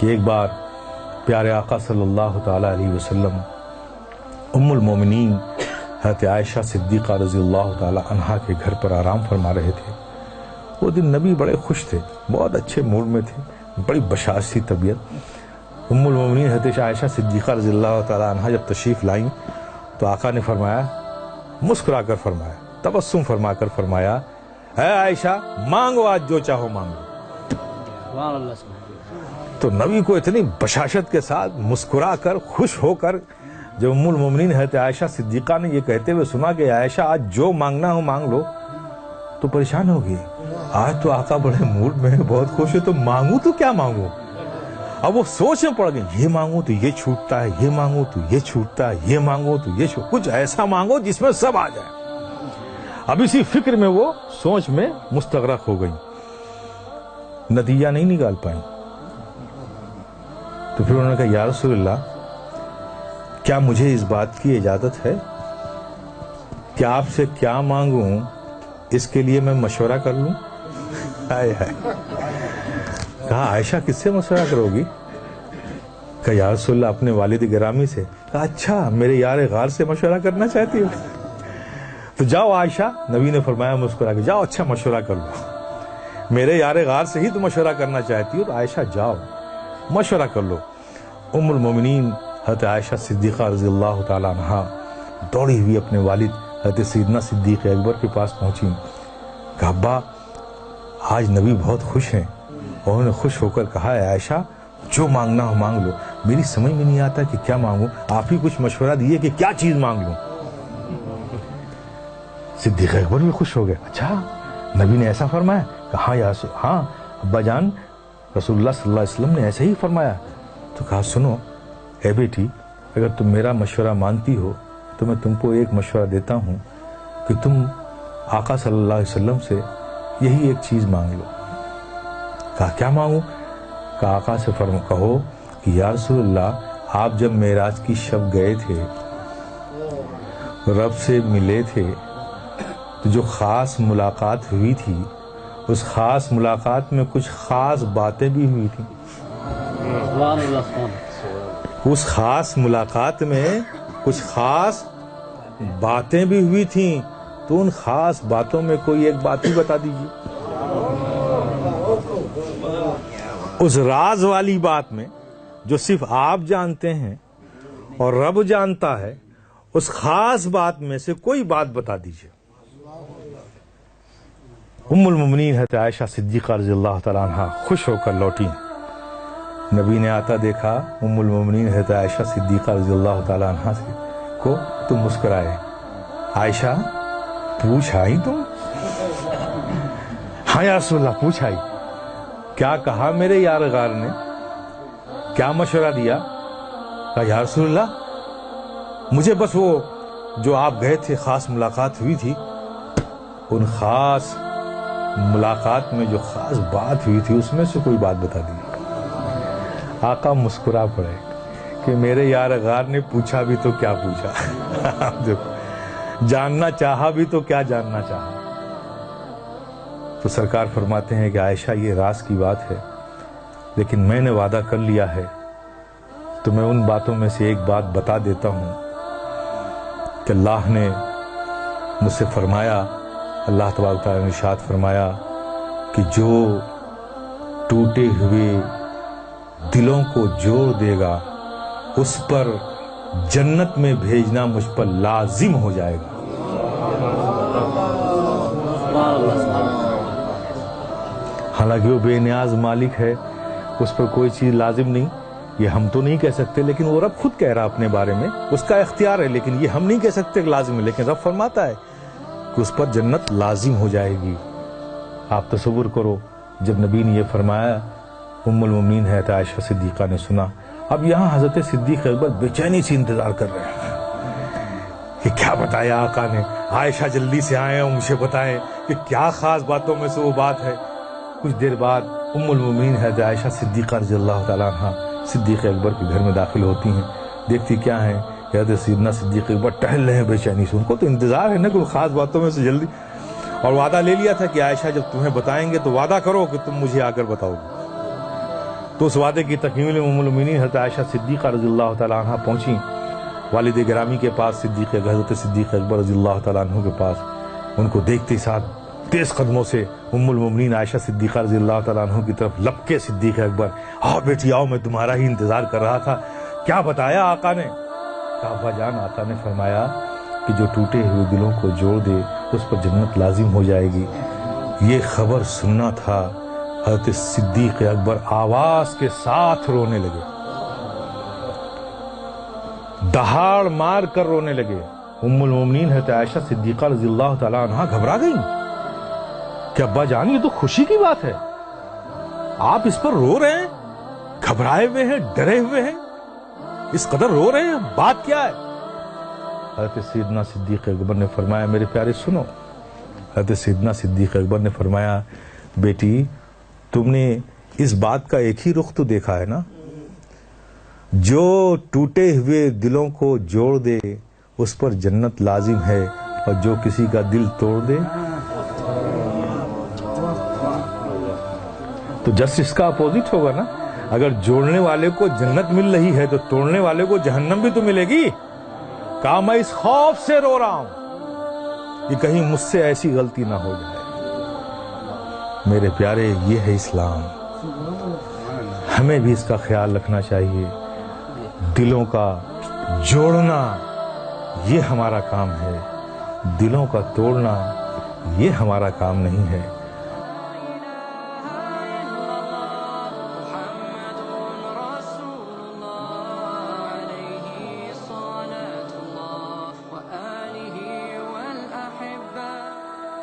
کہ ایک بار پیارے آقا صلی اللہ تعالیٰ علیہ وسلم ام المومنین حضرت عائشہ صدیقہ رضی اللہ تعالیٰ عنہا کے گھر پر آرام فرما رہے تھے۔ وہ دن نبی بڑے خوش تھے، بہت اچھے موڈ میں تھے، بڑی بشاش طبیعت۔ ام المومنین حضرت عائشہ صدیقہ رضی اللہ تعالیٰ عنہا جب تشریف لائیں تو آقا نے فرمایا، مسکرا کر فرمایا، تبسم فرما کر فرمایا، اے عائشہ مانگو آج جو چاہو مانگو۔ تو نبی کو اتنی بشاشت کے ساتھ مسکرا کر خوش ہو کر جب ام المومنین حضرت عائشہ صدیقہ نے یہ کہتے ہوئے سنا کہ عائشہ آج جو مانگنا ہو مانگ لو، تو پریشان ہو گئی۔ آج تو آقا بڑے موڈ میں بہت خوش ہے، تو مانگوں تو کیا مانگوں؟ اب وہ سوچ میں پڑ گئی، یہ مانگوں تو یہ چھوٹتا ہے، یہ مانگوں تو یہ چھوٹتا ہے، یہ مانگوں تو یہ کچھ ایسا مانگو جس میں سب آ جائے۔ اب اسی فکر میں وہ سوچ میں مستغرق ہو گئی، نتیجہ نہیں نکال پائیں۔ تو پھر انہوں نے کہا، یا رسول اللہ، کیا مجھے اس بات کی اجازت ہے کہ آپ سے کیا مانگوں اس کے لیے میں مشورہ کر لوں؟ کہا عائشہ کس سے مشورہ کرو گی؟ کہا یا رسول اللہ اپنے والد گرامی سے۔ کہا اچھا، میرے یار غار سے مشورہ کرنا چاہتی ہو؟ تو جاؤ عائشہ، نبی نے فرمایا مسکرا کے، جاؤ اچھا مشورہ کر لو، میرے یار غار سے ہی تو مشورہ کرنا چاہتی ہو، تو عائشہ جاؤ مشورہ کر لو۔ ام المومنین حضرت عائشہ صدیقہ رضی اللہ تعالیٰ عنہا دوڑی ہوئی اپنے والد حضرت سیدنا صدیق اکبر کے پاس پہنچی۔ کہا ابا، آج نبی بہت خوش ہیں، اور انہوں نے خوش ہو کر کہا ہے عائشہ جو مانگنا ہو مانگ لو، میری سمجھ میں نہیں آتا کہ کیا مانگوں، آپ ہی کچھ مشورہ دیے کہ کیا چیز مانگ لوں۔ صدیق اکبر بھی خوش ہو گئے، اچھا نبی نے ایسا فرمایا؟ کہا ہاں ابا جان، رسول اللہ صلی اللہ علیہ وسلم نے ایسے ہی فرمایا۔ تو کہا سنو اے بیٹی، اگر تم میرا مشورہ مانتی ہو تو میں تم کو ایک مشورہ دیتا ہوں کہ تم آقا صلی اللہ علیہ وسلم سے یہی ایک چیز مانگ لو۔ کہا کیا مانگوں؟ کہا آقا سے کہو کہ یا رسول اللہ، آپ جب معراج کی شب گئے تھے، رب سے ملے تھے، تو جو خاص ملاقات ہوئی تھی، اس خاص ملاقات میں کچھ خاص باتیں بھی ہوئی تھیں۔ اس خاص ملاقات میں کچھ خاص باتیں بھی ہوئی تھیں، تو ان خاص باتوں میں کوئی ایک بات ہی بتا دیجیے۔ اس راز والی بات میں جو صرف آپ جانتے ہیں اور رب جانتا ہے، اس خاص بات میں سے کوئی بات بتا دیجیے۔ ام المومنین حضرت عائشہ صدیقہ رضی اللہ تعالیٰ عنہ خوش ہو کر لوٹی۔ نبی نے آتا دیکھا ام المومنین حضرت عائشہ صدیقہ رضی اللہ تعالیٰ عنہ کو، تو مسکرائے، عائشہ پوچھ آئی تم؟ ہاں یا رسول اللہ پوچھ آئی۔ کیا کہا میرے یار غار نے؟ کیا مشورہ دیا؟ کہا یا رسول اللہ، مجھے بس وہ جو آپ گئے تھے خاص ملاقات ہوئی تھی، ان خاص ملاقات میں جو خاص بات ہوئی تھی اس میں سے کوئی بات بتا دی۔ آقا مسکرا پڑے کہ میرے یار غار نے پوچھا بھی تو کیا پوچھا، جاننا چاہا بھی تو کیا جاننا چاہا۔ تو سرکار فرماتے ہیں کہ عائشہ یہ راز کی بات ہے، لیکن میں نے وعدہ کر لیا ہے، تو میں ان باتوں میں سے ایک بات بتا دیتا ہوں کہ اللہ نے مجھ سے فرمایا، اللہ تبارک تعالیٰ نے ارشاد فرمایا کہ جو ٹوٹے ہوئے دلوں کو جوڑ دے گا، اس پر جنت میں بھیجنا مجھ پر لازم ہو جائے گا۔ حالانکہ وہ بے نیاز مالک ہے، اس پر کوئی چیز لازم نہیں، یہ ہم تو نہیں کہہ سکتے، لیکن وہ رب خود کہہ رہا اپنے بارے میں، اس کا اختیار ہے، لیکن یہ ہم نہیں کہہ سکتے کہ لازم ہے، لیکن رب فرماتا ہے کہ اس پر جنت لازم ہو جائے گی۔ آپ تصور کرو، جب نبی نے یہ فرمایا، ام المومنین حضرت عائشہ صدیقہ نے سنا۔ اب یہاں حضرت صدیق اکبر بے چینی سے انتظار کر رہے ہیں کہ کیا بتایا آقا نے، عائشہ جلدی سے آئیں اور مجھے بتائیں کہ کیا خاص باتوں میں سے وہ بات ہے۔ کچھ دیر بعد ام المومنین حضرت عائشہ صدیقہ رضی اللہ تعالیٰ عنہ صدیق اکبر کے گھر میں داخل ہوتی ہیں، دیکھتی کیا ہیں، حضرت سیدنا صدیق اکبر ٹہل رہے ہیں بے چینی سے، ان کو تو انتظار ہے نا کوئی خاص باتوں میں سے جلدی، اور وعدہ لے لیا تھا کہ عائشہ جب تمہیں بتائیں گے تو وعدہ کرو کہ تم مجھے آ کر بتاؤ گے۔ تو اس وعدے کی تکمیل ام المؤمنین حضرت عائشہ صدیقہ رضی اللہ تعالیٰ عنہ پہنچی والد گرامی کے پاس، حضرت صدیق اکبر رضی اللہ تعالیٰ عنہ کے پاس. ان کو دیکھتے ہی ساتھ تیز قدموں سے ام المؤمنین عائشہ صدیقہ رضی اللہ تعالیٰ عنہ کی طرف لپکے صدیق اکبر. آؤ بیٹی آؤ، میں تمہارا ہی انتظار کر رہا تھا. کیا بتایا آقا نے؟ ابا جان، آقا نے فرمایا کہ جو ٹوٹے ہوئے دلوں کو جوڑ دے اس پر جنت لازم ہو جائے گی. یہ خبر سننا تھا. حضرت صدیق اکبر آواز کے ساتھ رونے لگے، دہاڑ مار کر رونے لگے. ام المؤمنین حضرت عائشہ صدیقہ رضی اللہ تعالیٰ عنہ گھبرا گئیں کہ ابا جان، یہ تو خوشی کی بات ہے، آپ اس پر رو رہے ہیں، گھبرائے ہوئے ہیں، ڈرے ہوئے ہیں، اس قدر رو رہے ہیں، بات کیا ہے؟ حضرت سیدنا صدیق اکبر نے فرمایا میرے پیارے سنو. حضرت سیدنا صدیق اکبر نے فرمایا بیٹی تم نے اس بات کا ایک ہی رخ تو دیکھا ہے نا، جو ٹوٹے ہوئے دلوں کو جوڑ دے اس پر جنت لازم ہے، اور جو کسی کا دل توڑ دے تو جسٹ اس کا اپوزٹ ہوگا نا. اگر جوڑنے والے کو جنت مل رہی ہے تو توڑنے والے کو جہنم بھی تو ملے گی. کہا میں اس خوف سے رو رہا ہوں کہ کہیں مجھ سے ایسی غلطی نہ ہو جائے. میرے پیارے، یہ ہے اسلام. ہمیں بھی اس کا خیال رکھنا چاہیے. دلوں کا جوڑنا یہ ہمارا کام ہے، دلوں کا توڑنا یہ ہمارا کام نہیں ہے.